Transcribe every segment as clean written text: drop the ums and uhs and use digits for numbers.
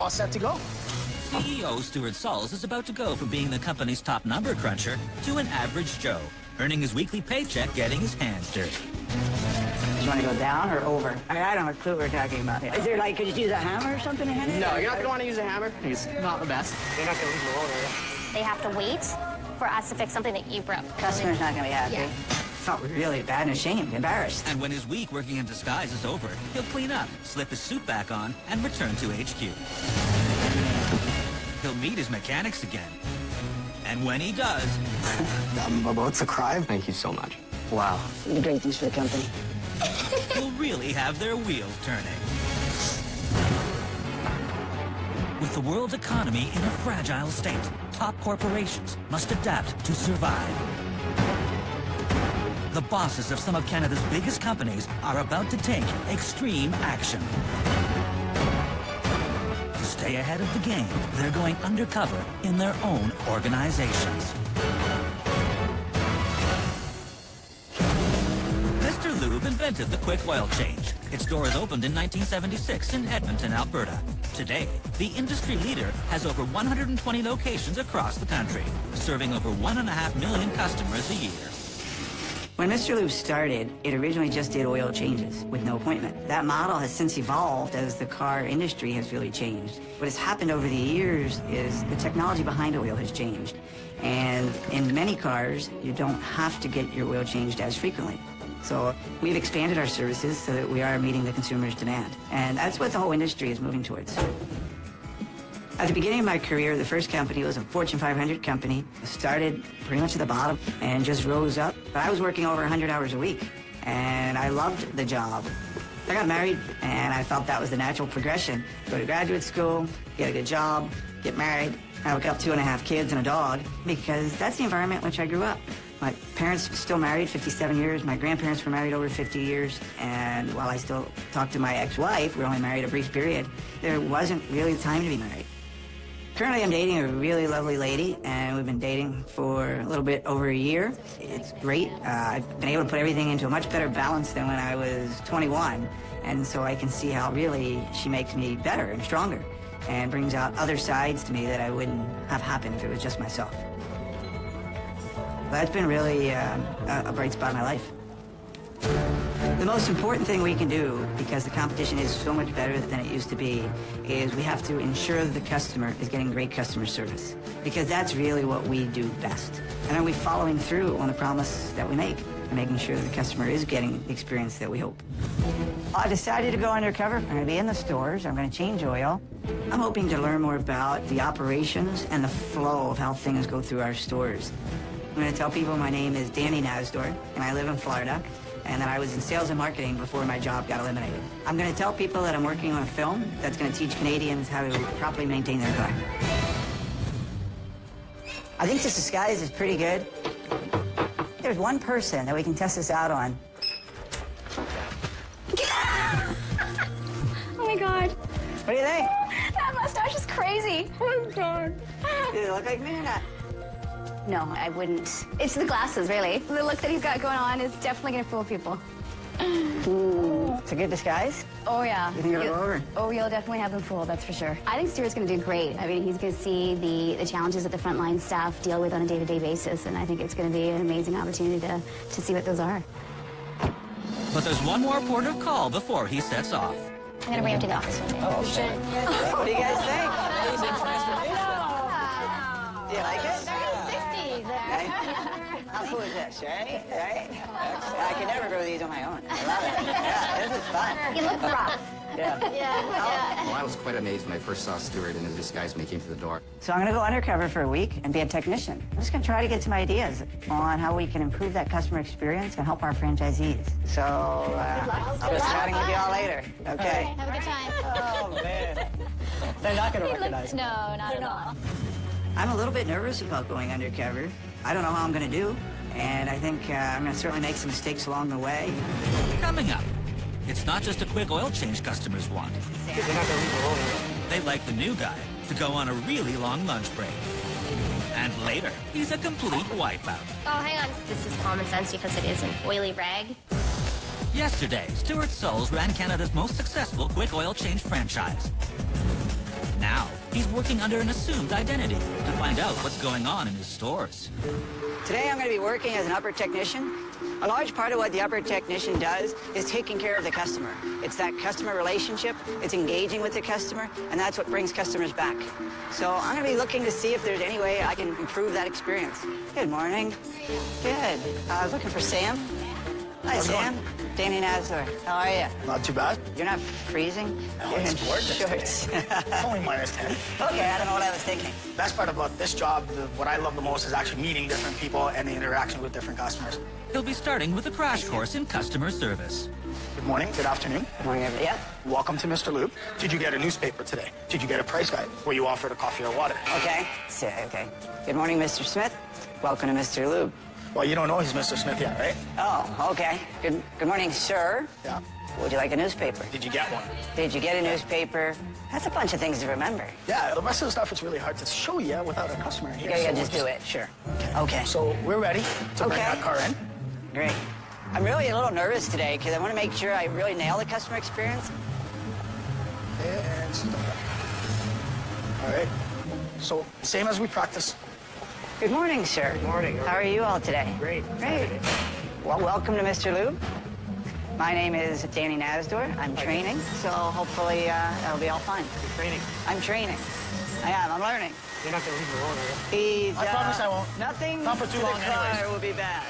All set to go. CEO Stuart Sauls is about to go from being the company's top number cruncher to an average Joe, earning his weekly paycheck getting his hands dirty. You want to go down or over? I don't have a clue what we're talking about. Is there like, could you use a hammer or something to hit it? No, you're not going to want to use a hammer. He's not the best. You're not going to leave him alone, are you? They have to wait for us to fix something that you broke. Customer's not going to be happy. Yeah. Felt really bad and ashamed, embarrassed. And when his week working in disguise is over, he'll clean up, slip his suit back on, and return to HQ. He'll meet his mechanics again. And when he does... What's the crime? Thank you so much. Wow. You do great things for the company. He'll really have their wheels turning. With the world's economy in a fragile state, top corporations must adapt to survive. The bosses of some of Canada's biggest companies are about to take extreme action. To stay ahead of the game, they're going undercover in their own organizations. Mr. Lube invented the quick oil change. Its doors opened in 1976 in Edmonton, Alberta. Today, the industry leader has over 120 locations across the country, serving over 1.5 million customers a year. When Mr. Lube started, it originally just did oil changes with no appointment. That model has since evolved as the car industry has really changed. What has happened over the years is the technology behind oil has changed. And in many cars, you don't have to get your oil changed as frequently. So we've expanded our services so that we are meeting the consumer's demand. And that's what the whole industry is moving towards. At the beginning of my career, the first company was a Fortune 500 company. Started pretty much at the bottom and just rose up. But I was working over 100 hours a week, and I loved the job. I got married, and I felt that was the natural progression. Go to graduate school, get a good job, get married, have up 2.5 kids and a dog, because that's the environment in which I grew up. My parents were still married 57 years. My grandparents were married over 50 years. And while I still talk to my ex-wife, we were only married a brief period, there wasn't really time to be married. Currently, I'm dating a really lovely lady, and we've been dating for a little bit over a year. It's great. I've been able to put everything into a much better balance than when I was 21, and so I can see how really she makes me better and stronger and brings out other sides to me that I wouldn't have happened if it was just myself. That's been really a bright spot in my life. The most important thing we can do, because the competition is so much better than it used to be, is we have to ensure that the customer is getting great customer service, because that's really what we do best. And are we following through on the promise that we make and making sure that the customer is getting the experience that we hope? I decided to go undercover. I'm going to be in the stores. I'm going to change oil. I'm hoping to learn more about the operations and the flow of how things go through our stores. I'm going to tell people my name is Danny Nasdor, and I live in Florida. And that I was in sales and marketing before my job got eliminated. I'm going to tell people that I'm working on a film that's going to teach Canadians how to properly maintain their car. I think this disguise is pretty good. There's one person that we can test this out on. Oh my God. What do you think? That mustache is crazy. Oh my God. Does it look like me or not? No, I wouldn't. It's the glasses, really. The look that he's got going on is definitely going to fool people. Ooh. It's a good disguise? Oh, yeah. You think it'll go over? Oh, you'll definitely have them fooled, that's for sure. I think Stuart's going to do great. I mean, he's going to see the challenges that the frontline staff deal with on a day-to-day basis, and I think it's going to be an amazing opportunity to see what those are. But there's one more port of call before he sets off. I'm going to bring him to the office one day. Oh, okay. What do you guys think? Do you like it? How cool is this, right? I can never grow these on my own. I love it. Yeah, this is fun. You look rough. Yeah. Well, I was quite amazed when I first saw Stuart in his disguise when he came to the door. So I'm going to go undercover for a week and be a technician. I'm just going to try to get some ideas on how we can improve that customer experience and help our franchisees. So I'll be chatting with you all later. Okay. Have a good time. Oh, man. They're not going to recognize me. No, not at all. I'm a little bit nervous about going undercover. I don't know how I'm going to do, and I think I'm going to certainly make some mistakes along the way. Coming up, it's not just a quick oil change customers want. They're not going to leave him alone, are you? They like the new guy to go on a really long lunch break. And later, he's a complete wipeout. Oh, hang on. This is common sense because it is an oily rag. Yesterday, Stuart Sauls ran Canada's most successful quick oil change franchise. Now, He's working under an assumed identity to find out what's going on in his stores. Today I'm going to be working as an upper technician. A large part of what the upper technician does is taking care of the customer. It's that customer relationship, it's engaging with the customer, and that's what brings customers back. So I'm going to be looking to see if there's any way I can improve that experience. Good morning. Good. I was looking for Sam. Hi, Sam. Danny Nasler. How are you? Not too bad. You're not freezing? No, You're it's in gorgeous shorts. It's only -10. Okay, I don't know what I was thinking. Best part about this job, what I love the most is actually meeting different people and the interaction with different customers. He'll be starting with a crash course in customer service. Good morning, good afternoon. Good morning, everybody. Yeah. Welcome to Mr. Lube. Did you get a newspaper today? Did you get a price guide? Were you offered a coffee or water? Okay. Okay. Good morning, Mr. Smith. Welcome to Mr. Lube. Well, you don't know he's Mr. Smith yet, right? Oh, okay. Good morning, sir. Yeah. Would you like a newspaper? Did you get one? Did you get a newspaper? That's a bunch of things to remember. Yeah, the rest of the stuff is really hard to show you without a customer here. Yeah, so just do it. Sure. Okay. So we're ready to bring Okay. that car in. Great. I'm really a little nervous today because I want to make sure I really nail the customer experience. And stop. All right. So same as we practice. Good morning, sir. Good morning. How are you all today? Great. Great. Well, welcome to Mr. Lube. My name is Danny Nasdor. I'm training, so hopefully that'll be all fine. You're training. I'm training. I am. I'm learning. You're not going to leave me alone, are you? I promise I won't. Nothing Not for too to long the car anyways. will be bad.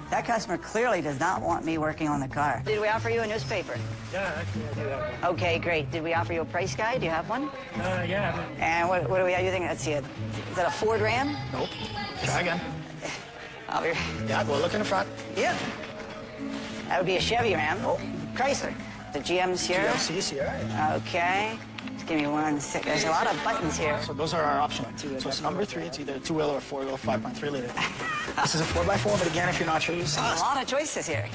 That customer clearly does not want me working on the car. Did we offer you a newspaper? Yeah, actually, I do have one. Okay, great. Did we offer you a price guide? Do you have one? Yeah. And what are we using? Let's see. Is that a Ford Ram? Nope. Try again. I'll be... Yeah, go look in the front. Yep. That would be a Chevy Ram. Oh. Chrysler. The GM Sierra? GMC Sierra. Okay. Just give me 1 sec. There's a lot of buttons here. So those are our options. So it's number 3. It's either a 2-wheel or a 4-wheel, 5.3 liter. This is a 4x4, but again, if you're not sure, you see A lot of choices here.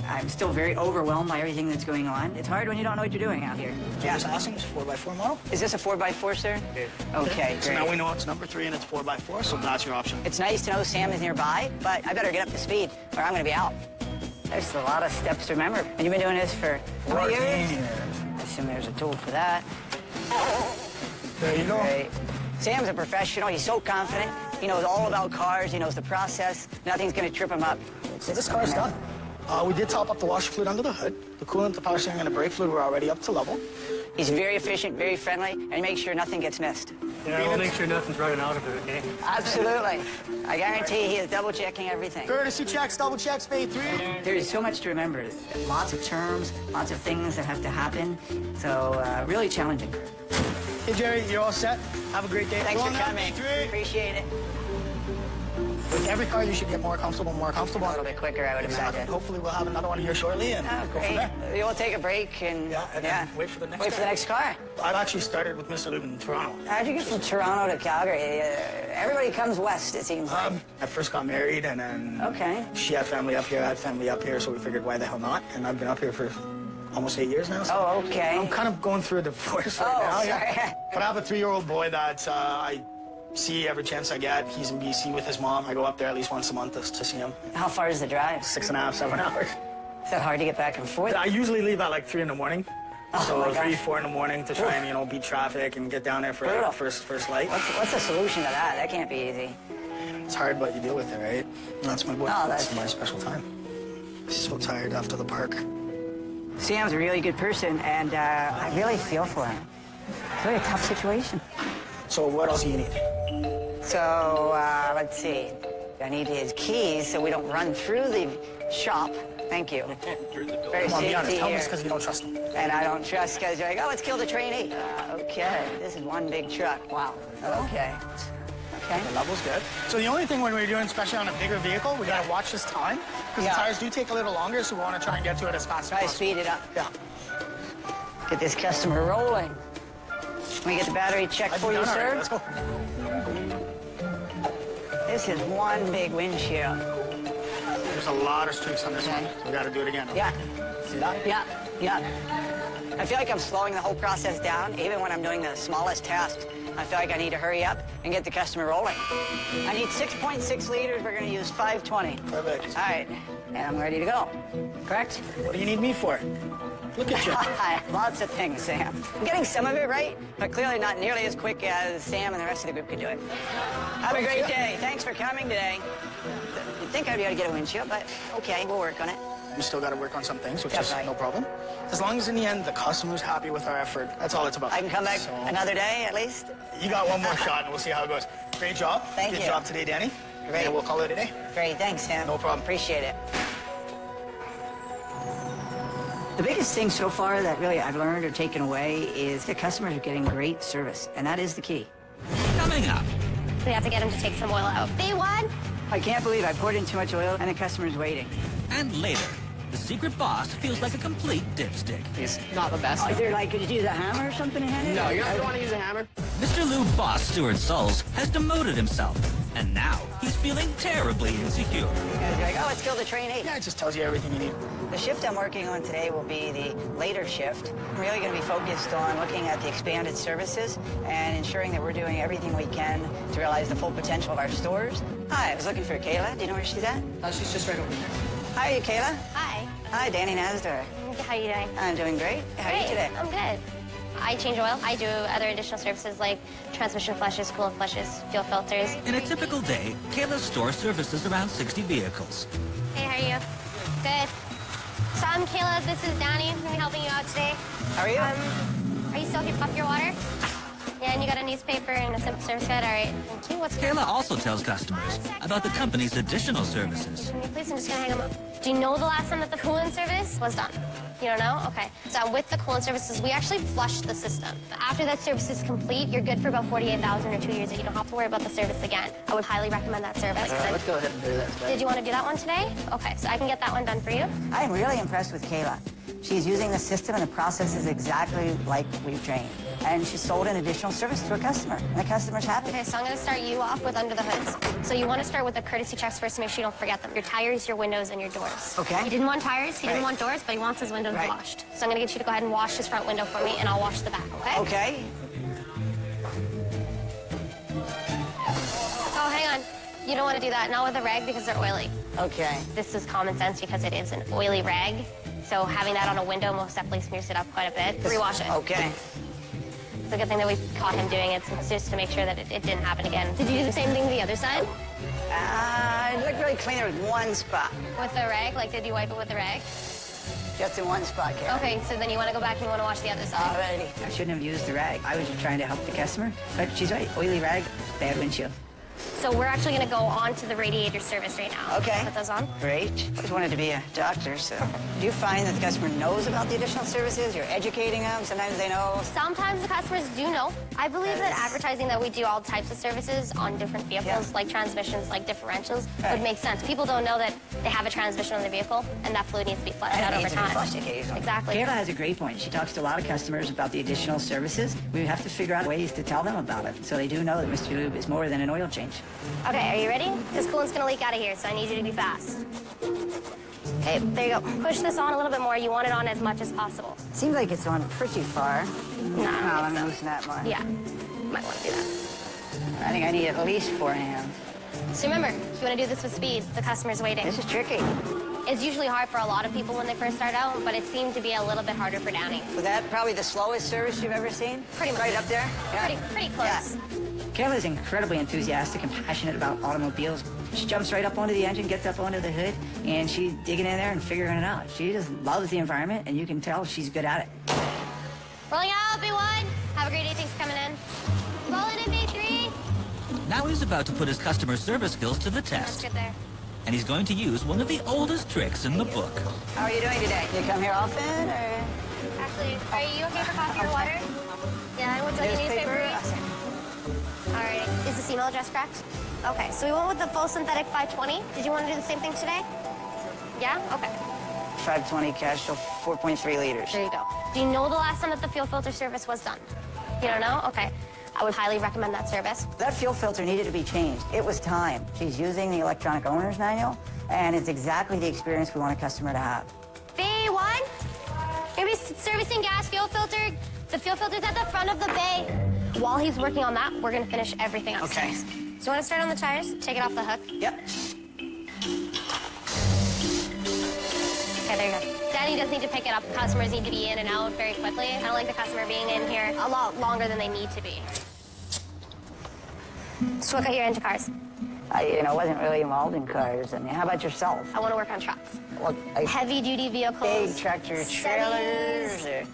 I'm still very overwhelmed by everything that's going on. It's hard when you don't know what you're doing out here. Yeah. This awesome. It's 4x4 model. Is this a 4x4, sir? Yeah. Okay, So now great. we know it's number 3 and it's 4x4, so that's your option. It's nice to know Sam is nearby, but I better get up to speed or I'm going to be out. There's a lot of steps to remember. And you've been doing this for 20 years? I assume there's a tool for that. There you go. Great. Sam's a professional. He's so confident. He knows all about cars. He knows the process. Nothing's going to trip him up. So this car's done. We did top up the washer fluid under the hood. The coolant, the power steering, and the brake fluid were already up to level. He's very efficient, very friendly, and he makes sure nothing gets missed. Yeah, we'll make sure nothing's running out of it, okay? Absolutely. I guarantee he is double-checking everything. Courtesy checks, double checks, phase 3. There's so much to remember. Lots of terms, lots of things that have to happen. So really challenging. Hey, Jerry, you're all set. Have a great day. Thanks Go for on now, coming. phase 3. Appreciate it. With every car, you should get more comfortable, more comfortable. A little bit quicker, I would Exactly. imagine. Hopefully, we'll have another one here shortly and Oh, go from great. there. We'll take a break and Yeah, and then wait for the next Wait for car. the next car. I've actually started with Mr. Lube in Toronto. How'd you get from Toronto to Calgary? Everybody comes west, it seems like. I first got married, and then Okay. she had family up here, I had family up here, so we figured, why the hell not? And I've been up here for almost 8 years now. So Oh, okay. I'm kind of going through a divorce right Oh, now. sorry. Yeah. But I have a 3-year-old boy that I see every chance I get. He's in BC with his mom. I go up there at least once a month to see him. How far is the drive? 6.5, 7 hours. Is that hard to get back and forth? I usually leave at like 3 in the morning. Oh, So my 3, gosh. 4 in the morning to try and, beat traffic and get down there for Brutal. first light. What's the solution to that? That can't be easy. It's hard, but you deal with it, right? That's my boy. Oh, That's that's- my special time. So tired after the park. Sam's a really good person, and I really feel for him. It's really a tough situation. So what else do you need? So, let's see. I need his keys so we don't run through the shop. Thank you. Very Come on, be honest. safety Tell me here. it's because you don't trust him. And I don't trust guys are like, oh, let's kill the trainee. Okay, this is one big truck. Wow. Okay. Okay. The level's good. So the only thing when we're doing, especially on a bigger vehicle, we gotta watch this time because Yeah. the tires do take a little longer, so we want to try and get to it as fast Try to as possible. speed it up. Yeah. Get this customer rolling. Can we get the battery checked I've for you, done already. sir? Let's go. This is one big windshield. There's a lot of streaks on this Okay. one. So we gotta do it again. Yeah. See that? Yeah. Yeah. I feel like I'm slowing the whole process down, even when I'm doing the smallest tasks. I feel like I need to hurry up and get the customer rolling. I need 6.6 liters. We're going to use 520. Perfect. All right. And I'm ready to go. Correct? What do you need me for? Look at you. Lots of things, Sam. I'm getting some of it right, but clearly not nearly as quick as Sam and the rest of the group could do it. Have a great day. Thanks for coming today. You'd think I'd be able to get a windshield, but okay, we'll work on it. We still got to work on some things, which That's is right. no problem. As long as in the end the customer's happy with our effort, that's all it's about. I can come back So, another day at least. You got one more shot, and we'll see how it goes. Great job. Thank Good you. job today, Danny. Great. And we'll call it a day. Great, thanks, Sam. No problem. Appreciate it. The biggest thing so far that really I've learned or taken away is the customers are getting great service, and that is the key. Coming up, We have to get him to take some oil out. B1? I can't believe I poured in too much oil and the customer's waiting. and later, the secret boss feels like a complete dipstick. He's not the best. Oh, is there like, could you use a hammer or something to hand it? No, you're not going to use a hammer. Mr. Lube boss Stuart Souls has demoted himself, and now he's feeling terribly insecure. You guys are like, oh, it's still the trainee. Yeah, it just tells you everything you need. The shift I'm working on today will be the later shift. I'm really going to be focused on looking at the expanded services and ensuring that we're doing everything we can to realize the full potential of our stores. Hi, I was looking for Kayla. Do you know where she's at? She's just right over there. Hi, are you Kayla? Hi. Hi, Danny Nasdar. How are you doing? I'm doing great. How are you today? I'm good. I change oil. I do other additional services like transmission flushes, coolant flushes, fuel filters. In a typical day, Kayla's store services around 60 vehicles. Hey, how are you? Good. So I'm Kayla. This is Danny. I'm going to be helping you out today. How are you? Are you still here off your water? Yeah, and you got a newspaper and a simple service guide. All right. Thank you. What's Kayla also tells customers about the company's additional services. Can you please? I'm just going to hang them up. Do you know the last time that the coolant service was done? You don't know? Okay. So with the coolant services, we actually flushed the system. After that service is complete, you're good for about 48,000 or 2 years, and you don't have to worry about the service again. I would highly recommend that service. Let's go ahead and do that. Did you want to do that one today? Okay, so I can get that one done for you. I'm really impressed with Kayla. She's using the system and the process is exactly like we've trained. And she sold an additional service to a customer, and the customer's happy. Okay, so I'm going to start you off with under the hoods. So you want to start with the courtesy checks first to make sure you don't forget them. Your tires, your windows, and your doors. Okay. He didn't want tires, he didn't Right. want doors, but he wants his windows Right. washed. So I'm going to get you to go ahead and wash his front window for me, and I'll wash the back, okay? Okay. Oh, hang on. You don't want to do that. Not with a rag because they're oily. Okay. This is common sense because it is an oily rag. So having that on a window most definitely smears it up quite a bit. Rewash it. Okay. It's a good thing that we caught him doing it. It's just to make sure that it didn't happen again. Did you do the same thing to the other side? It looked really clean. There was one spot. With the rag? Like, did you wipe it with the rag? Just in one spot, Kayla. Okay, so then you want to go back and you want to wash the other side. Alrighty. I shouldn't have used the rag. I was just trying to help the customer. But she's right. Oily rag, bad windshield. So we're actually going to go on to the radiator service right now. Okay. Put those on. Great. I always wanted to be a doctor, so. Do you find that the customer knows about the additional services? You're educating them? Sometimes they know? Sometimes the customers do know. I believe that advertising that we do all types of services on different vehicles, Yeah. like transmissions, like differentials, Right. would make sense. People don't know that they have a transmission on the vehicle and that fluid needs to be flushed And it out over needs to be time. flushed occasionally. Exactly. Kayla has a great point. She talks to a lot of customers about the additional services. We have to figure out ways to tell them about it so they do know that Mr. Lube is more than an oil change. Okay, are you ready? This coolant's gonna leak out of here, so I need you to be fast. Okay, there you go. Push this on a little bit more. You want it on as much as possible. Seems like it's on pretty far. No, let me loosen that more. Yeah, might want to do that. I think I need at least 4 hands. So remember, you want to do this with speed. The customer's waiting. This is tricky. It's usually hard for a lot of people when they first start out, but it seemed to be a little bit harder for Danny. Was that probably the slowest service you've ever seen? Pretty much. Right up there? Yeah. Pretty close. Kayla is incredibly enthusiastic and passionate about automobiles. She jumps right up onto the engine, gets up onto the hood, and she's digging in there and figuring it out. She just loves the environment, and you can tell she's good at it. Rolling out, B1. Have a great day. Thanks for coming in. Rolling in, B3. Now he's about to put his customer service skills to the That's test, good there. and he's going to use one of the oldest tricks in the book. How are you doing today? You come here often, or Actually, are you okay for coffee or water? Yeah, would you like a newspaper? All right. Is this email address correct? Okay, so we went with the full synthetic 520. Did you want to do the same thing today? Yeah? Okay. 520 cash, so 4.3 liters. There you go. Do you know the last time that the fuel filter service was done? You don't know? Okay. I would highly recommend that service. That fuel filter needed to be changed. It was time. She's using the electronic owner's manual, and it's exactly the experience we want a customer to have. B1, you're gonna be servicing gas fuel filter. The fuel filter's at the front of the bay. While he's working on that, we're gonna finish everything upstairs. Okay. So you wanna start on the tires? Take it off the hook. Yep. Okay, there you go. Danny does need to pick it up. Customers need to be in and out very quickly. I don't like the customer being in here a lot longer than they need to be. So what got you into cars? I wasn't really involved in cars. I mean, how about yourself? I want to work on trucks. Well, Heavy-duty vehicles. big tractor trailers, or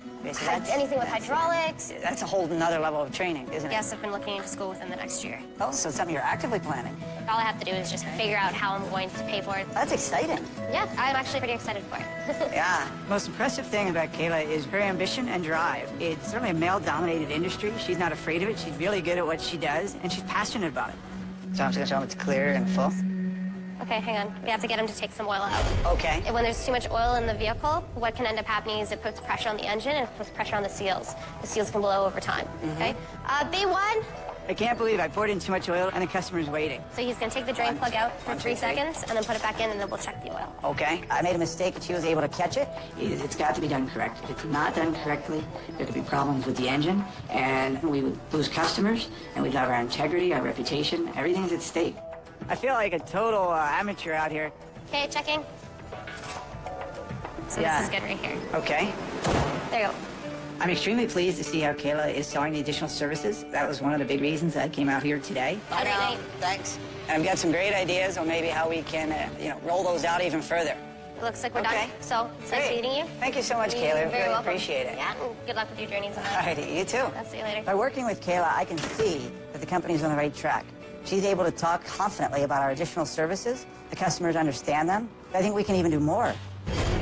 anything with hydraulics. That's a whole nother level of training, isn't it? Yes, I've been looking into school within the next year. Oh, so it's something you're actively planning. All I have to do is just figure out how I'm going to pay for it. That's exciting. Yeah, I'm actually pretty excited for it. Yeah. Most impressive thing about Kayla is her ambition and drive. It's certainly a male-dominated industry. She's not afraid of it. She's really good at what she does, and she's passionate about it. So I'm just gonna show him it's clear and full. Okay, hang on. We have to get him to take some oil out. Okay. And when there's too much oil in the vehicle, what can end up happening is it puts pressure on the engine and it puts pressure on the seals. The seals can blow over time, okay? B1. I can't believe I poured in too much oil and the customer's waiting. So he's gonna take the drain plug out for 3 seconds and then put it back in and then we'll check the oil. Okay. I made a mistake and she was able to catch it. It's got to be done correct. If it's not done correctly, there could be problems with the engine and we would lose customers and we'd have our integrity, our reputation, everything's at stake. I feel like a total amateur out here. Okay, checking. So Yeah. this is good right here. Okay. There you go. I'm extremely pleased to see how Kayla is selling the additional services. That was one of the big reasons I came out here today. Have a great night. Thanks. I've got some great ideas on maybe how we can, roll those out even further. It looks like we're Okay. done. So it's nice Great. meeting you. Thank you so much, You're Kayla. very Really welcome. appreciate it. Yeah, and good luck with your journeys. All righty, you too. I'll see you later. By working with Kayla, I can see that the company's on the right track. She's able to talk confidently about our additional services. The customers understand them. I think we can even do more.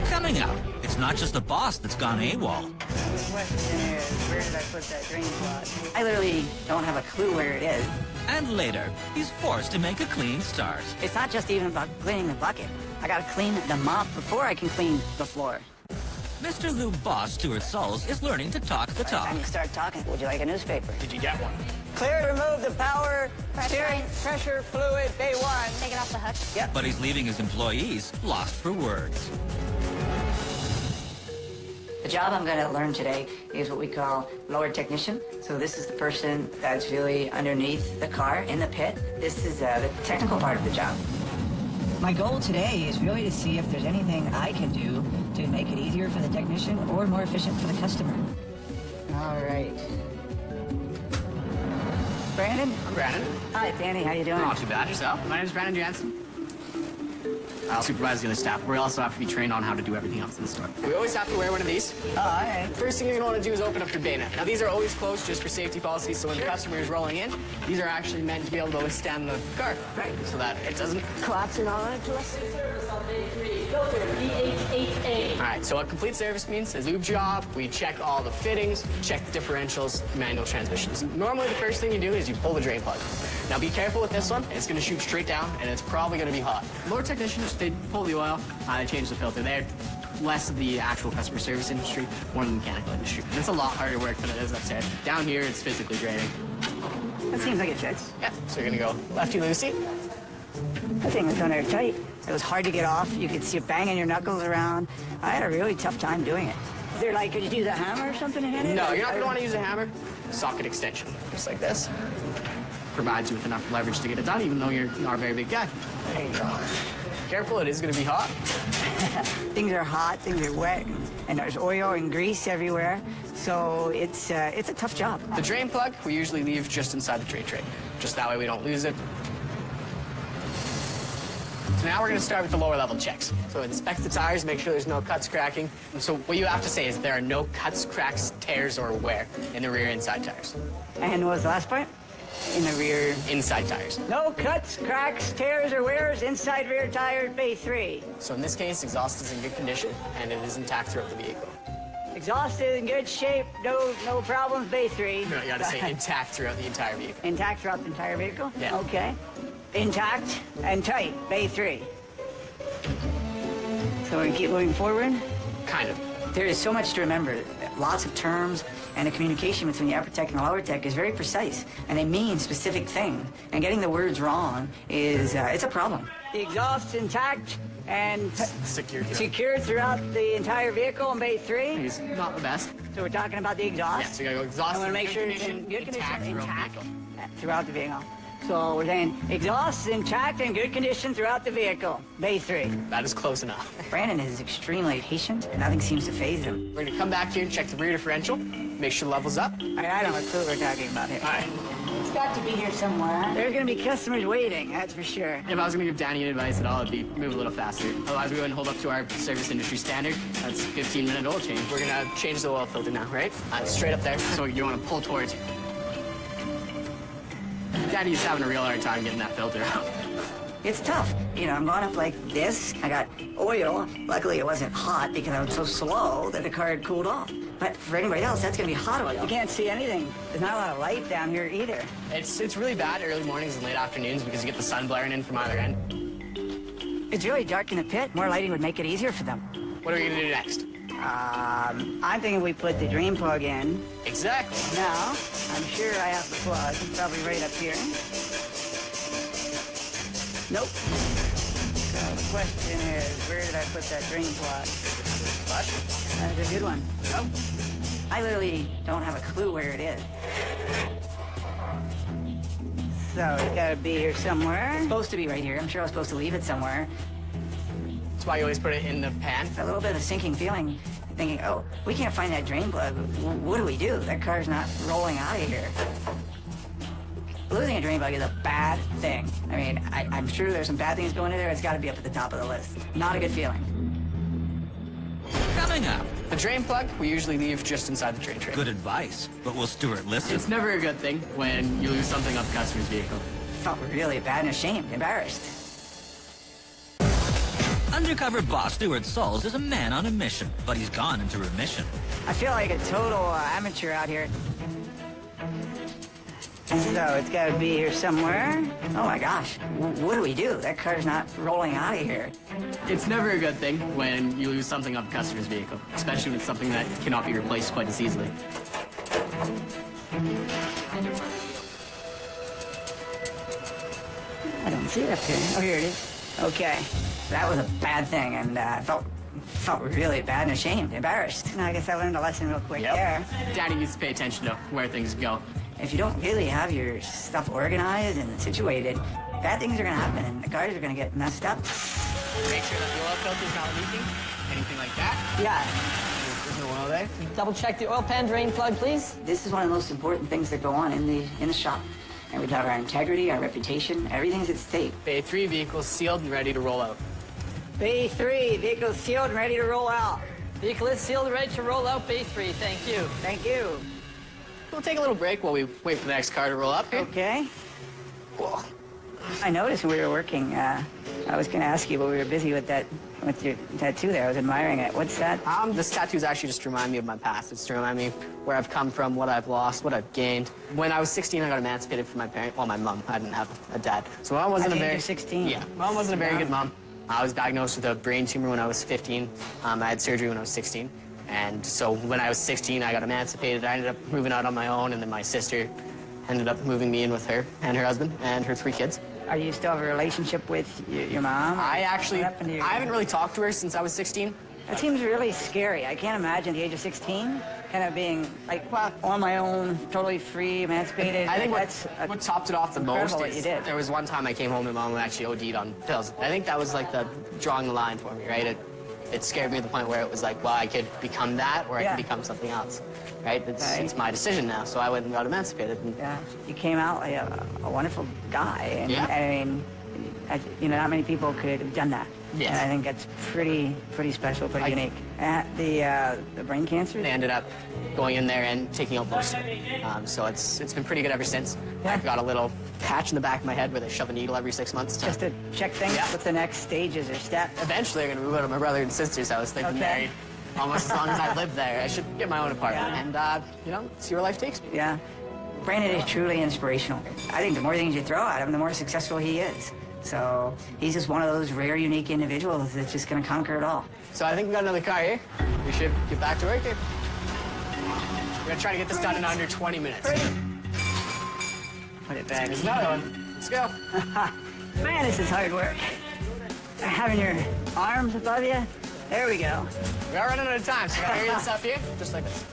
Coming up, it's not just the boss that's gone AWOL. The question is, where did I put that drain plug? I literally don't have a clue where it is. And later, he's forced to make a clean start. It's not just even about cleaning the bucket. I gotta clean the mop before I can clean the floor. Mr. Lube boss Stuart Souls is learning to talk the By the talk. time you start talking, would you like a newspaper? Did you get one? Clear to remove the power, Pressure. steering pressure fluid, bay 1. Take it off the hook. Yep. But he's leaving his employees lost for words. The job I'm going to learn today is what we call lower technician. So this is the person that's really underneath the car in the pit. This is the technical part of the job. My goal today is really to see if there's anything I can do to make it easier for the technician or more efficient for the customer. All right. Brandon? I'm Brandon. Hi, Danny. How you doing? Not too bad. Yourself? My name is Brandon Jansen. I'll supervise the other staff. We also have to be trained on how to do everything else in the store. We always have to wear one of these. Oh, all right. First thing you're going to want to do is open up your bayonet. Now, these are always closed just for safety policies, so when the customer is rolling in, these are actually meant to be able to withstand the car. Right. So that it doesn't collapse in on it. All right, so what complete service means is lube job. We check all the fittings, check the differentials, manual transmissions. Normally, the first thing you do is you pull the drain plug. Now, be careful with this one. It's going to shoot straight down, and it's probably going to be hot. Lower technicians, they pull the oil, they change the filter. They're less of the actual customer service industry, more the mechanical industry. And it's a lot harder work than it is upstairs. Down here, it's physically draining. That seems like it fits. Yeah, so you're going to go lefty-loosey. That thing was done airtight. It was hard to get off. You could see it banging your knuckles around. I had a really tough time doing it. Is there like, could you use a hammer or something to hit it? No, you're not going to want to use a hammer. Socket extension, just like this. Provides you with enough leverage to get it done, even though you're not a very big guy. There you go. Careful, it is going to be hot. Things are hot, things are wet, and there's oil and grease everywhere. So it's a tough job. The drain plug, we usually leave just inside the drain tray. Just that way we don't lose it. So now we're going to start with the lower level checks. So inspect the tires, make sure there's no cuts, cracking. And so what you have to say is there are no cuts, cracks, tears, or wear in the rear inside tires. And what was the last part? In the rear. Inside tires. No cuts, cracks, tears, or wears inside rear tire, bay 3. So in this case, exhaust is in good condition, and it is intact throughout the vehicle. Exhaust is in good shape, no problems, bay 3. No, you got to say intact throughout the entire vehicle. Intact throughout the entire vehicle? Yeah. Okay. Intact and tight, bay 3. So we're going to keep moving forward? Kind of. There is so much to remember. Lots of terms, and the communication between the upper tech and the lower tech is very precise, and they mean specific things. And getting the words wrong is, it's a problem. The exhaust's intact and secured throughout the entire vehicle in bay 3. It's not the best. So we're talking about the exhaust. Yeah, so you got to go exhaust. I want to make sure it's condition, in good condition, intact throughout the vehicle. throughout the vehicle. So we're saying exhaust intact and good condition throughout the vehicle. Bay 3. That is close enough. Brandon is extremely patient. Nothing seems to faze him. We're gonna come back here and check the rear differential, make sure the level's up. I don't know what clue we're talking about here. All right. It's got to be here somewhere. There's going to be customers waiting, that's for sure. If I was gonna give Danny an advice at all, it'd be move a little faster. Otherwise, we wouldn't hold up to our service industry standard. That's 15-minute oil change. We're gonna change the oil filter now, right? Straight up there, so you wanna pull towards you. Danny's having a real hard time getting that filter out. It's tough. You know, I'm going up like this. I got oil. Luckily, it wasn't hot because I was so slow that the car had cooled off. But for anybody else, that's going to be hot oil. You can't see anything. There's not a lot of light down here either. It's really bad early mornings and late afternoons because you get the sun blaring in from either end. It's really dark in the pit. More lighting would make it easier for them. What are we gonna do next? I'm thinking we put the drain plug in. Exactly. Now, I'm sure I have the plug. It's probably right up here. Nope. So the question is, where did I put that drain plug? Flush. That's a good one. Oh. I literally don't have a clue where it is. So it's got to be here somewhere. It's supposed to be right here. I'm sure I was supposed to leave it somewhere. That's why you always put it in the pan. A little bit of a sinking feeling, thinking, oh, we can't find that drain plug. What do we do? That car's not rolling out of here. Losing a drain plug is a bad thing. I mean, I'm sure there's some bad things going in there. It's got to be up at the top of the list. Not a good feeling. Coming up. The drain plug, we usually leave just inside the drain tray. Good advice, but will Stuart listen? It's never a good thing when you lose something off the customer's vehicle. Felt really bad and ashamed, embarrassed. Undercover boss Stuart Souls is a man on a mission, but he's gone into remission. I feel like a total amateur out here. So it's got to be here somewhere. Oh my gosh, what do we do? That car's not rolling out of here. It's never a good thing when you lose something off the customer's vehicle, especially with something that cannot be replaced quite as easily. I don't see it up here. Oh, here it is. Okay, that was a bad thing, and felt really bad and ashamed, embarrassed. And I guess I learned a lesson real quick there. Daddy needs to pay attention to where things go. If you don't really have your stuff organized and situated, bad things are going to happen, and the cars are going to get messed up. Make sure that the oil filter's not leaking, anything like that. Yeah. There's no oil there. Double check the oil pan drain plug, please. This is one of the most important things that go on in the shop. And we have our integrity, our reputation, everything's at stake. Bay 3 vehicles sealed and ready to roll out. Bay 3, vehicle sealed and ready to roll out. Vehicle is sealed and ready to roll out, Bay 3. Thank you. Thank you. We'll take a little break while we wait for the next car to roll up here. Okay. Cool. I noticed when we were working, I was going to ask you, but we were busy with your tattoo there. I was admiring it. What's that? This tattoo is actually just to remind me of my past. It's to remind me where I've come from, what I've lost, what I've gained. When I was 16, I got emancipated from my parent. Well, my mom. I didn't have a dad. So mom wasn't At a the age very... of 16? Yeah. Mom wasn't a very good mom. I was diagnosed with a brain tumor when I was 15. I had surgery when I was 16. And so when I was 16, I got emancipated. I ended up moving out on my own, and then my sister ended up moving me in with her and her husband and her 3 kids. Are you still have a relationship with your mom? I I haven't really talked to her since I was 16. That seems really scary. I can't imagine the age of 16 kind of being like on my own, totally free, emancipated. I think that's what topped it off the most what is you did. there was one time I came home and mom actually OD'd on pills. I think that was like the drawing the line for me, right? It scared me to the point where it was like, well, I could become that or I Yeah. could become something else, right? Right. It's my decision now, so I went and got emancipated. And Yeah, you came out like a wonderful guy. And, Yeah. I mean, not many people could have done that. Yes. And I think that's pretty special, pretty unique. The brain cancer? They ended up going in there and taking out most. So it's been pretty good ever since. Yeah. I've got a little patch in the back of my head where they shove a needle every 6 months. Just to check things? Yeah. What's the next stages or steps? Eventually, I'm going to move out of my brother and sister's house. They've been Okay. married almost as long as I live there. I should get my own apartment Yeah. and, see where life takes me. Yeah. Brandon is truly inspirational. I think the more things you throw at him, the more successful he is. So he's just one of those rare, unique individuals that's just going to conquer it all. So I think we got another car here. We should get back to work here. We're going to try to get this done in under 20 minutes. Put it back. There's another one. Let's go. Man, this is hard work. Having your arms above you. There we go. We are running out of time, so we got to hurry this up here, just like this.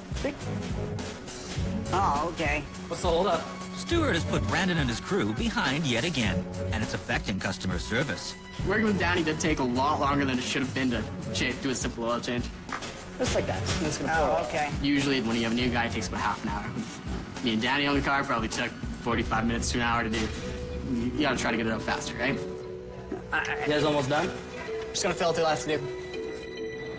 Oh, okay. What's the hold up? Stewart has put Brandon and his crew behind yet again, and it's affecting customer service. Working with Danny did take a lot longer than it should have been to do a simple oil change. Just like that. I'm just gonna pour it. okay. Usually when you have a new guy, it takes about half an hour. Me and Danny on the car probably took 45 minutes to an hour to do. You gotta try to get it up faster, right? You guys almost done? Just gonna fill it till last to do.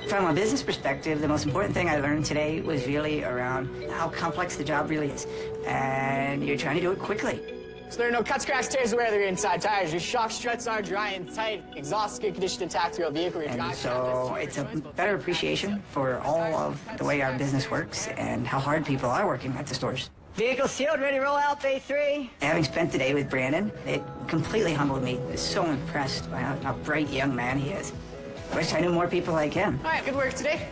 From a business perspective, the most important thing I learned today was really around how complex the job really is. And you're trying to do it quickly. So there are no cuts, cracks, tears, or wear the inside tires. Your shock struts are dry and tight. Exhaust good condition intact throughout the vehicle. Your And drive so it's a better appreciation for all of the way our business works and how hard people are working at the stores. Vehicle sealed, ready to roll out, Bay 3. Having spent the day with Brandon, it completely humbled me. I was so impressed by how bright young man he is. I wish I knew more people like him. All right, good work today.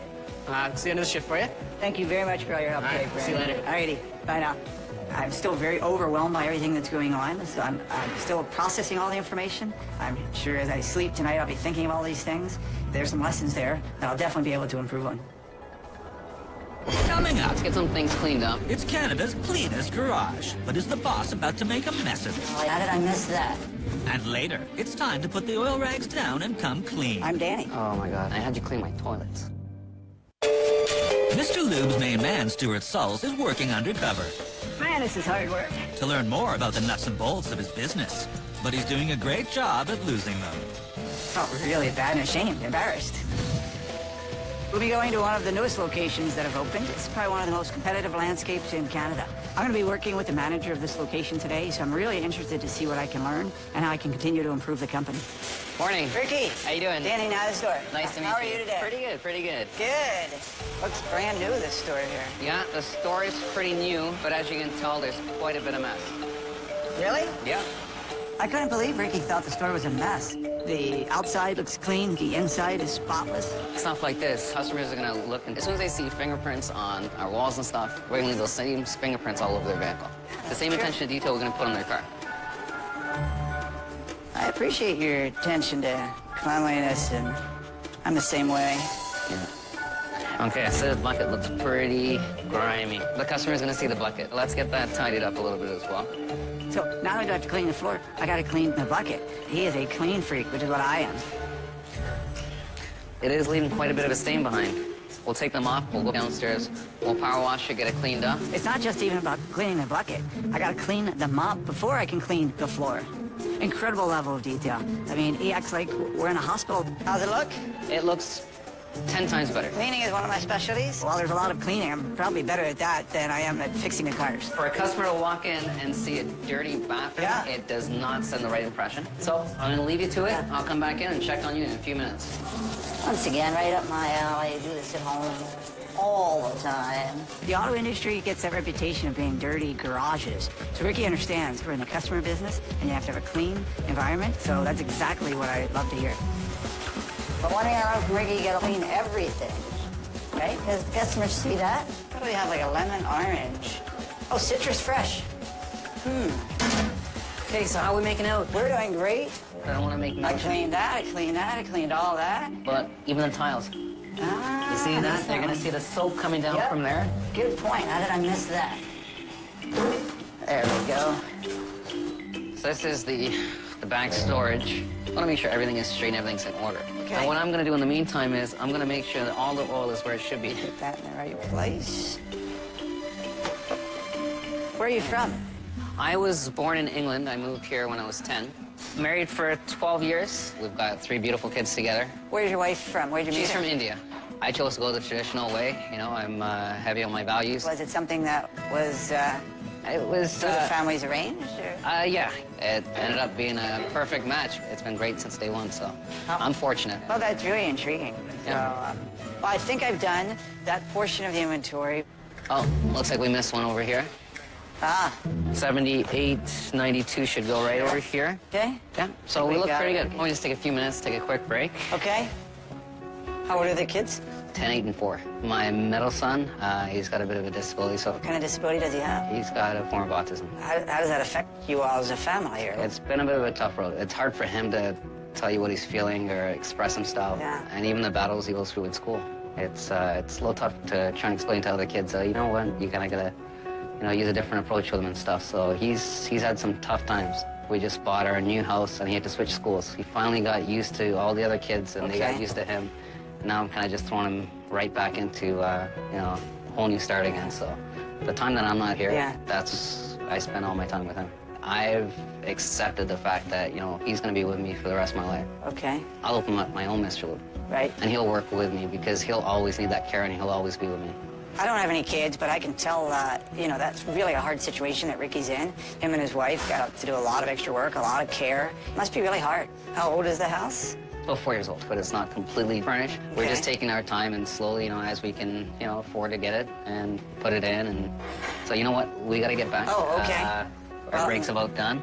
It's the end of the shift for you. Thank you very much for all your help today, Brandon. See you later. Alrighty, bye now. I'm still very overwhelmed by everything that's going on, so I'm still processing all the information. I'm sure as I sleep tonight, I'll be thinking of all these things. There's some lessons there that I'll definitely be able to improve on. Coming up, Let's get some things cleaned up. it's Canada's cleanest garage. But is the boss about to make a mess of it? How did I miss that? And later, it's time to put the oil rags down and come clean. I'm Danny. Oh my God, I had you clean my toilets. Mr. Lube's main man, Stuart Sulls, is working undercover Man, this is hard work. to learn more about the nuts and bolts of his business. But he's doing a great job at losing them. Felt really bad and ashamed, embarrassed. We'll be going to one of the newest locations that have opened. It's probably one of the most competitive landscapes in Canada. I'm going to be working with the manager of this location today, so I'm really interested to see what I can learn and how I can continue to improve the company. Morning. Ricky. How you doing? Danny, now the store. Nice to meet you. How are you today? Pretty good, pretty good. Good. Looks brand new, this store here. Yeah, the store is pretty new, but as you can tell, there's quite a bit of mess. Really? Yeah. I couldn't believe Ricky thought the store was a mess. The outside looks clean, the inside is spotless. Stuff like this, customers are gonna look, and as soon as they see fingerprints on our walls and stuff, we're gonna leave those same fingerprints all over their vehicle. The same attention to detail we're gonna put on their car. I appreciate your attention to cleanliness, and I'm the same way. Yeah. Okay, so the bucket looks pretty grimy. The customer's gonna see the bucket. Let's get that tidied up a little bit as well. So not only do I have to clean the floor, I gotta clean the bucket. He is a clean freak, which is what I am. It is leaving quite a bit of a stain behind. We'll take them off, we'll go downstairs, we'll power wash it, get it cleaned up. It's not just even about cleaning the bucket. I gotta clean the mop before I can clean the floor. Incredible level of detail. I mean, he acts like we're in a hospital. How's it look? It looks 10 times better. Cleaning is one of my specialties. While there's a lot of cleaning, I'm probably better at that than I am at fixing the cars. For a customer to walk in and see a dirty bathroom, Yeah. it does not send the right impression. So I'm gonna leave you to it. I'll come back in and check on you in a few minutes. Once again, right up my alley. I do this at home all the time. The auto industry gets that reputation of being dirty garages. So Ricky understands we're in the customer business and you have to have a clean environment. So that's exactly what I love to hear. But one thing I love from Ricky, you gotta clean everything, right? Because the customers see that. What do we have, like a lemon orange? Oh, citrus fresh. Okay, so how are we making out? We're doing great. I don't wanna make I noise. cleaned that, I cleaned that, I cleaned all that. But even the tiles. Ah, You see that? that's They're gonna one. see the soap coming down Yep. from there. Good point. How did I miss that? There we go. So this is the back storage. I want to make sure everything is straight and everything's in order. Okay. And what I'm going to do in the meantime is I'm going to make sure that all the oil is where it should be. Put that in the right place. Where are you from? I was born in England. I moved here when I was 10. Married for 12 years. We've got 3 beautiful kids together. Where's your wife from? Where'd you meet She's her? from India. I chose to go the traditional way. You know, I'm heavy on my values. Was it something that was It was, through the family's arranged? Or? yeah, it ended up being a perfect match. It's been great since day one, so I'm fortunate. Well, that's really intriguing. Yeah. So, well, I think I've done that portion of the inventory. Oh, looks like we missed one over here. Ah, 7892 should go right over here. okay. Yeah, so we we look got pretty it. good. Let me just take a few minutes, take a quick break. Okay. How old are the kids? 10, 8, and 4. My middle son, he's got a bit of a disability, so What kind of disability does he have? he's got a form of autism. How does that affect you all as a family? Or? It's been a bit of a tough road. It's hard for him to tell you what he's feeling or express himself. Yeah. And even the battles he goes through in school. It's a little tough to try and explain to other kids, you know what, you kind of gotta you know, use a different approach with him and stuff. So he's had some tough times. We just bought our new house, and he had to switch schools. He finally got used to all the other kids, and they got used to him. And now I'm kind of just throwing him right back into, you know, a whole new start again. So the time that I'm not here, I spend all my time with him. I've accepted the fact that, you know, he's going to be with me for the rest of my life. Okay. I'll open up my own Mr. Lube. Right. And he'll work with me because he'll always need that care and he'll always be with me. I don't have any kids, but I can tell, you know, that's really a hard situation that Ricky's in. Him and his wife got to do a lot of extra work, a lot of care. It must be really hard. How old is the house? Well, 4 years old, but it's not completely furnished. We're just taking our time and slowly, you know, as we can, you know, afford to get it and put it in. And so, you know what? We got to get back. Oh, okay. Our break's about done.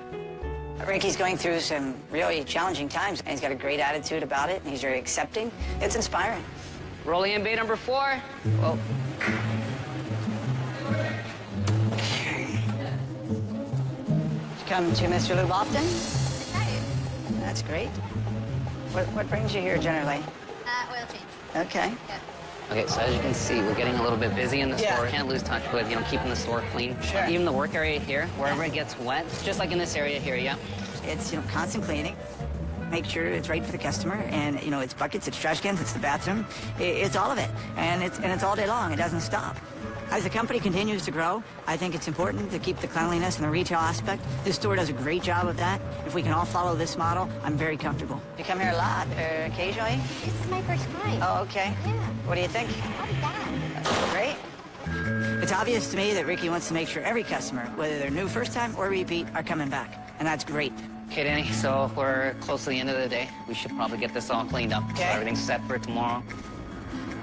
Ricky's going through some really challenging times, and he's got a great attitude about it, and he's very accepting. It's inspiring. Rolling in bay number 4. Whoa. Come to Mr. Lube often? I do. That's great. What brings you here generally? Oil change. Okay. Yeah. Okay, so as you can see, we're getting a little bit busy in the store. Can't lose touch with, you know, keeping the store clean. Sure. Even the work area here, wherever it gets wet, just like in this area here, yeah. It's, you know, constant cleaning. Make sure it's right for the customer, and, you know, it's buckets, it's trash cans, it's the bathroom. It's all of it, and it's all day long. It doesn't stop. As the company continues to grow, I think it's important to keep the cleanliness and the retail aspect. This store does a great job of that. If we can all follow this model, I'm very comfortable. You come here a lot, occasionally? This is my first time. Oh, okay. Yeah. What do you think? Not bad. Great. It's obvious to me that Ricky wants to make sure every customer, whether they're new first time or repeat, are coming back, and that's great. Okay, Danny, so we're close to the end of the day. We should probably get this all cleaned up. Okay. So everything's set for tomorrow.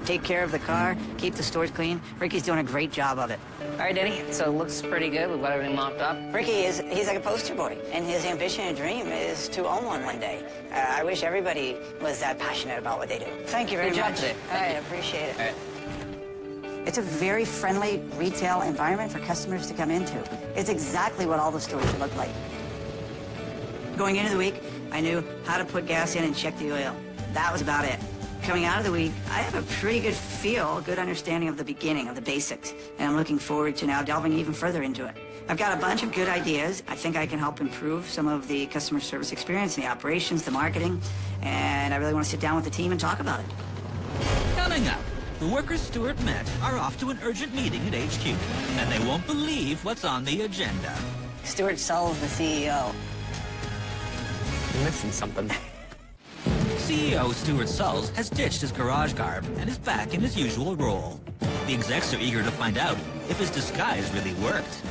Take care of the car, keep the stores clean. Ricky's doing a great job of it. All right, Danny, so it looks pretty good. We've got everything mopped up. Ricky he's like a poster boy, and his ambition and dream is to own one day. I wish everybody was that passionate about what they do. Thank you very Good job much. today. I appreciate it. All right. It's a very friendly retail environment for customers to come into. It's exactly what all the stores should look like. Going into the week, I knew how to put gas in and check the oil. That was about it. Coming out of the week, I have a pretty good feel, good understanding of the beginning, of the basics, and I'm looking forward to now delving even further into it. I've got a bunch of good ideas. I think I can help improve some of the customer service experience and the operations, the marketing, and I really want to sit down with the team and talk about it. Coming up, the workers Stuart met are off to an urgent meeting at HQ, and they won't believe what's on the agenda. Stuart Sulls, the CEO. You're missing something. CEO Stuart Sulls has ditched his garage garb and is back in his usual role. The execs are eager to find out if his disguise really worked.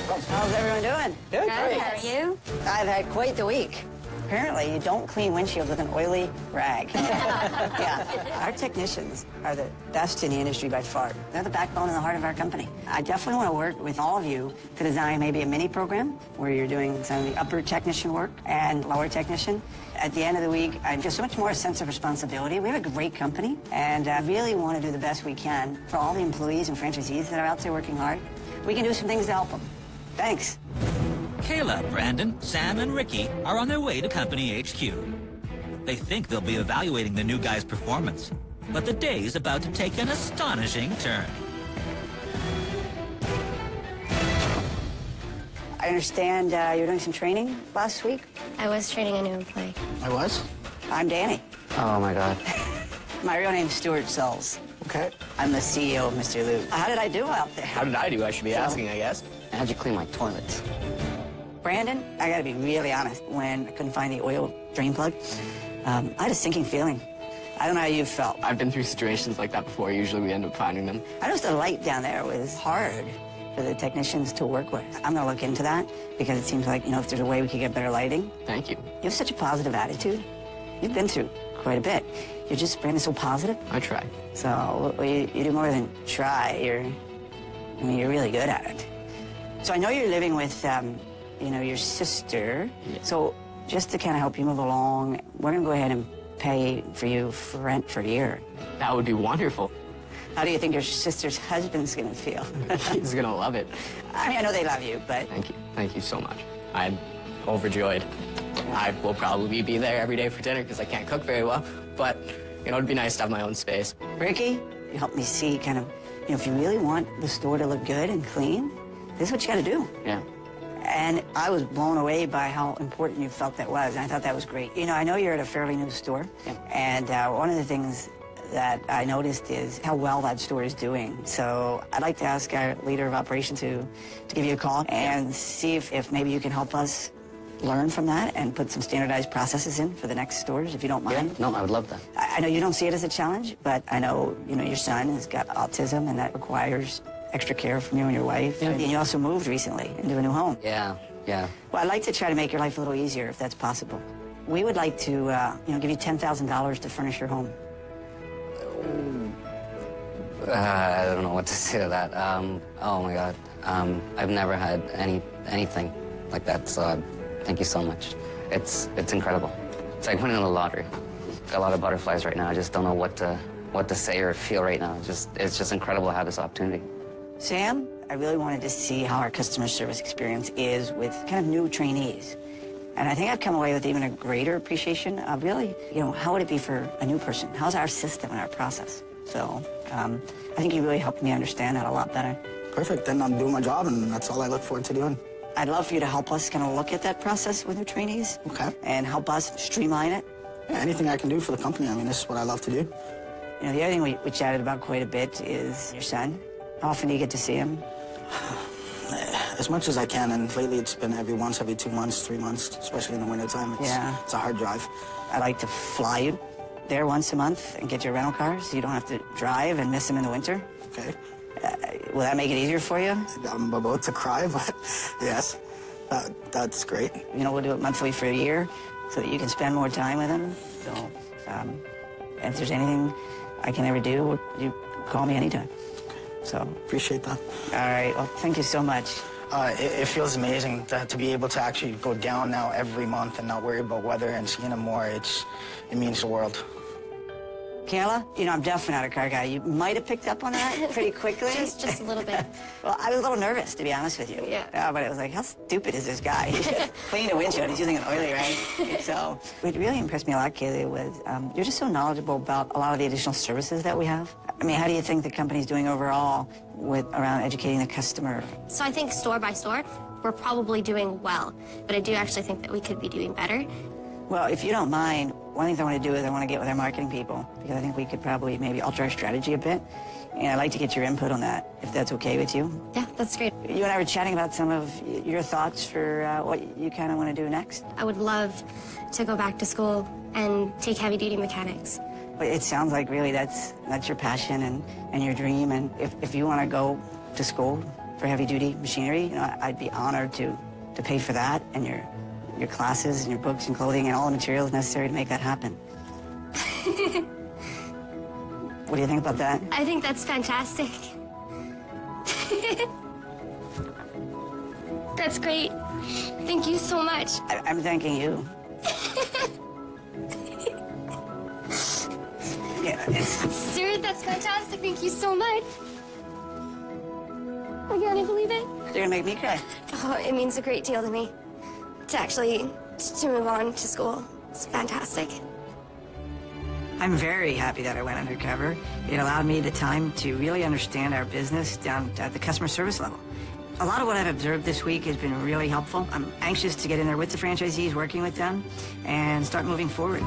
How's everyone doing? Good. How are you? I've had quite the week. Apparently, you don't clean windshields with an oily rag. Yeah. Our technicians are the best in the industry by far. They're the backbone and the heart of our company. I definitely want to work with all of you to design maybe a mini program where you're doing some of the upper technician work and lower technician. At the end of the week, I feel so much more a sense of responsibility. We have a great company, and I really want to do the best we can for all the employees and franchisees that are out there working hard. We can do some things to help them. Thanks. Kayla, Brandon, Sam, and Ricky are on their way to company HQ. They think they'll be evaluating the new guy's performance, but the day's about to take an astonishing turn. I understand you're doing some training last week. I was training a new employee. I was? I'm Danny. Oh, my God. My real name's Stuart Sulls. Okay. I'm the CEO of Mr. Lube. How did I do out there? How did I do? I should be asking, I guess. How'd you clean my toilets? Brandon, I gotta be really honest. When I couldn't find the oil drain plug, I had a sinking feeling. I don't know how you felt. I've been through situations like that before. Usually we end up finding them. I noticed the light down there was hard for the technicians to work with. I'm gonna look into that because it seems like, you know, if there's a way we could get better lighting. Thank you. You have such a positive attitude. You've been through quite a bit. You're just, Brandon, so positive. I try. So you do more than try. You're really good at it. So I know you're living with, you know, your sister. Yeah. So just to kind of help you move along, we're gonna go ahead and pay for you for rent for a year. That would be wonderful. How do you think your sister's husband's gonna feel? He's gonna love it. I mean, I know they love you, but... Thank you. Thank you so much. I'm overjoyed. I will probably be there every day for dinner because I can't cook very well. But, you know, it'd be nice to have my own space. Ricky, you help me see kind of, you know, if you really want the store to look good and clean, this is what you got to do. Yeah. And I was blown away by how important you felt that was, and I thought that was great. You know, I know you're at a fairly new store, and one of the things that I noticed is how well that store is doing. So I'd like to ask our leader of operations to give you a call and see if maybe you can help us learn from that and put some standardized processes in for the next stores, if you don't mind. Yeah, no, I would love that. I know you don't see it as a challenge, but I know, your son has got autism, and that requires extra care from you and your wife. Yeah. And you also moved recently into a new home. Yeah, yeah. Well, I'd like to try to make your life a little easier, if that's possible. We would like to, give you $10,000 to furnish your home. I don't know what to say to that. Oh my God. I've never had anything like that, so thank you so much. It's incredible. It's like winning the lottery. Got a lot of butterflies right now. I just don't know what to say or feel right now. It's just incredible to have this opportunity. Sam, I really wanted to see how our customer service experience is with kind of new trainees. And I think I've come away with even a greater appreciation of really, how would it be for a new person? How's our system and our process? So I think you really helped me understand that a lot better. Perfect. Then I'm doing my job, and that's all I look forward to doing. I'd love for you to help us kind of look at that process with new trainees. Okay. And help us streamline it. Yeah, anything I can do for the company. I mean, this is what I love to do. The other thing we chatted about quite a bit is your son. How often do you get to see him? As much as I can, and lately it's been every 2 months, 3 months, especially in the wintertime. It's a hard drive. I like to fly you there once a month and get your rental car so you don't have to drive and miss him in the winter. Okay. Will that make it easier for you? I'm about to cry, but yes, that's great. We'll do it monthly for a year so that you can spend more time with him. So, if there's anything I can ever do, you call me anytime. So appreciate that. All right. Well, thank you so much. It feels amazing to be able to actually go down now every month and not worry about weather and seeing him more. It means the world. Kayla, I'm definitely not a car guy. You might have picked up on that pretty quickly. just a little bit. Well, I was a little nervous, to be honest with you. Yeah. But it was like, how stupid is this guy? Cleaning a windshield, he's using an oily rag. So what really impressed me a lot, Kayla, was you're just so knowledgeable about a lot of the additional services that we have. I mean, how do you think the company's doing overall around educating the customer? So I think store by store, we're probably doing well, but I do actually think that we could be doing better. Well, if you don't mind, one of the things I want to do is I want to get with our marketing people, because I think we could probably maybe alter our strategy a bit. And I'd like to get your input on that, if that's okay with you. Yeah, that's great. You and I were chatting about some of your thoughts for what you kind of want to do next. I would love to go back to school and take heavy-duty mechanics. But it sounds like really that's your passion and your dream. And if you want to go to school for heavy-duty machinery, I'd be honored to pay for that and your classes and your books and clothing and all the materials necessary to make that happen. What do you think about that? I think that's fantastic. That's great. Thank you so much. I'm thanking you. Stuart, that's fantastic. Thank you so much. I can't believe it. You're gonna make me cry. Oh, it means a great deal to me. To move on to school. It's fantastic. I'm very happy that I went undercover. It allowed me the time to really understand our business down at the customer service level. A lot of what I've observed this week has been really helpful. I'm anxious to get in there with the franchisees, working with them, and start moving forward.